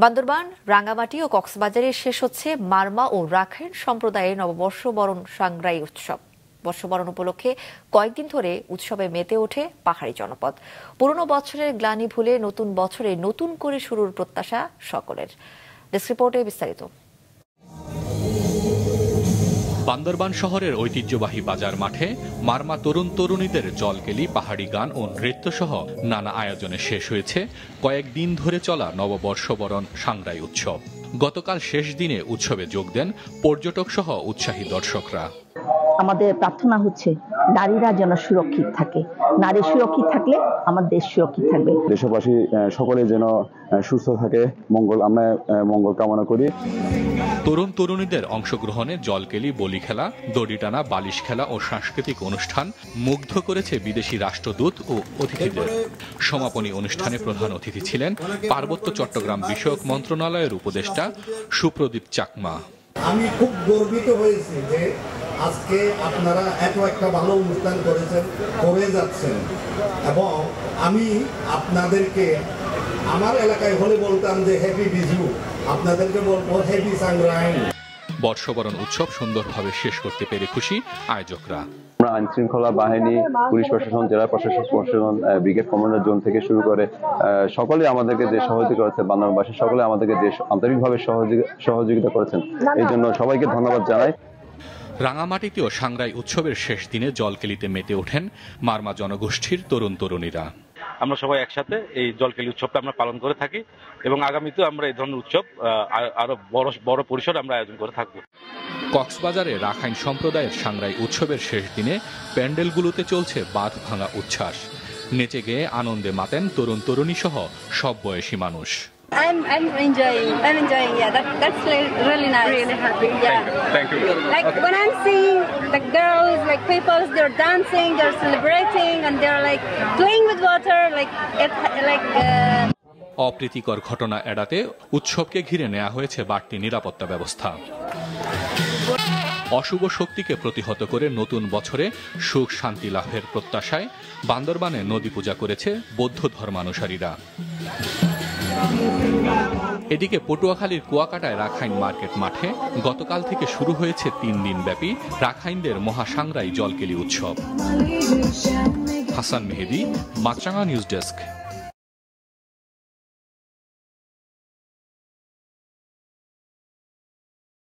বান্দরবান, রাঙ্গামাটি ও কক্সবাজারে শেষ হচ্ছে মারমা ও রাখাইন সম্প্রদায়ের নববর্ষ বরণ সাংগ্রাই উৎসব। বর্ষবরণ উপলক্ষে কয়েকদিন ধরে উৎসবে মেতে ওঠে পাহাড়ি জনপদ। পুরনো বছরের গ্লানি ভুলে নতুন বছরে নতুন করে শুরুর প্রত্যাশা সকলের। ডেস্ক রিপোর্টে বিস্তারিত। বান্দরবান শহরের ঐতিহ্যবাহী বাজার মাঠে মারমা তরুণ তরুণীদের জলকেলি, পাহাড়ি গান ও নৃত্য সহ নানা আয়োজনে শেষ হয়েছে কয়েকদিন ধরে চলা নববর্ষবরণ সাংগ্রাই উৎসব। গতকাল শেষ দিনে উৎসবে যোগ দেন পর্যটক সহ উৎসাহী দর্শকরা। আমাদের প্রার্থনা হচ্ছে নারীরা যেন সুরক্ষিত থাকে, নারী সুরক্ষিত থাকলে আমার দেশ সুরক্ষিত থাকবে। দেশবাসী সকলে যেন সুস্থ থাকে, আমরা মঙ্গল কামনা করি। তরুণ তরুণীদের অংশগ্রহণে জলকেলি, বলি খেলা, দড়ি টানা, বালিশ খেলা ও সাংস্কৃতিক অনুষ্ঠান মুগ্ধ করেছে বিদেশি রাষ্ট্রদূত ও অতিথিদের। সমাপনী অনুষ্ঠানে প্রধান অতিথি ছিলেন পার্বত্য চট্টগ্রাম বিষয়ক মন্ত্রণালয়ের উপদেষ্টা সুপ্রদীপ চাকমা। আমি খুব গর্বিত হয়েছি যে আজকে আপনারা এত একটা ভালো অনুষ্ঠান করে যাচ্ছেন, এবং আমি আপনাদেরকে আমার এলাকায় হলে বলতাম যে হ্যাপি বিজু, আপনাদেরকে বলবো হ্যাপি সাংগ্রাইন। বর্ষবরণ উৎসব সুন্দরভাবে শেষ করতে পেরে খুশি আয়োজকরা। আমরা আইন শৃঙ্খলা বাহিনী, পুলিশ প্রশাসন, জেলা প্রশাসন, ব্রিগেড কমান্ডার জোন থেকে শুরু করে সকলে আমাদেরকে যে সহযোগিতা করেছে, বান্দরবাসী সকলে আমাদেরকে যে আন্তরিকভাবে সহযোগিতা করেছেন, এই জন্য সবাইকে ধন্যবাদ জানাই। রাঙামাটিতেও সাংগ্রাই উৎসবের শেষ দিনে জলকেলিতে মেতে ওঠেন মারমা জনগোষ্ঠীর তরুণ তরুণীরা। আমরা সবাই একসাথে এই জলকেলি উৎসবটা আমরা পালন করে থাকি এবং আগামীতেও আমরা এই ধরনের উৎসব আরো বড় পরিসরে আমরা আয়োজন করে থাকবো। কক্সবাজারে রাখাইন সম্প্রদায়ের সাংগ্রাই উৎসবের শেষ দিনে প্যান্ডেলগুলোতে চলছে বাঁধ ভাঙা উচ্ছ্বাস। নেচে গেয়ে আনন্দে মাতেন তরুণ তরুণী সহ সব বয়সী মানুষ। I'm enjoying. Yeah, that's really nice. Really happy. Yeah. Thank you. Like when I'm seeing the girls, like people, they're dancing, they're celebrating, and they're like playing with water, অপ্রীতিকর ঘটনা এড়াতে উৎসবকে ঘিরে নেওয়া হয়েছে বাড়তি নিরাপত্তা ব্যবস্থা। অশুভ শক্তিকে প্রতিহত করে নতুন বছরে সুখ শান্তি লাভের প্রত্যাশায় বান্দরবানে নদী পূজা করেছে বৌদ্ধ ধর্মানুসারীরা। এদিকে পটুয়াখালীর কুয়াকাটায় রাখাইন মার্কেট মাঠে গতকাল থেকে শুরু হয়েছে 3 দিন ব্যাপী রাখাইনদের মহাসাংগ্রাই জলকেলি উৎসব। হাসান মেহেদী, মাছরাঙা নিউজ ডেস্ক।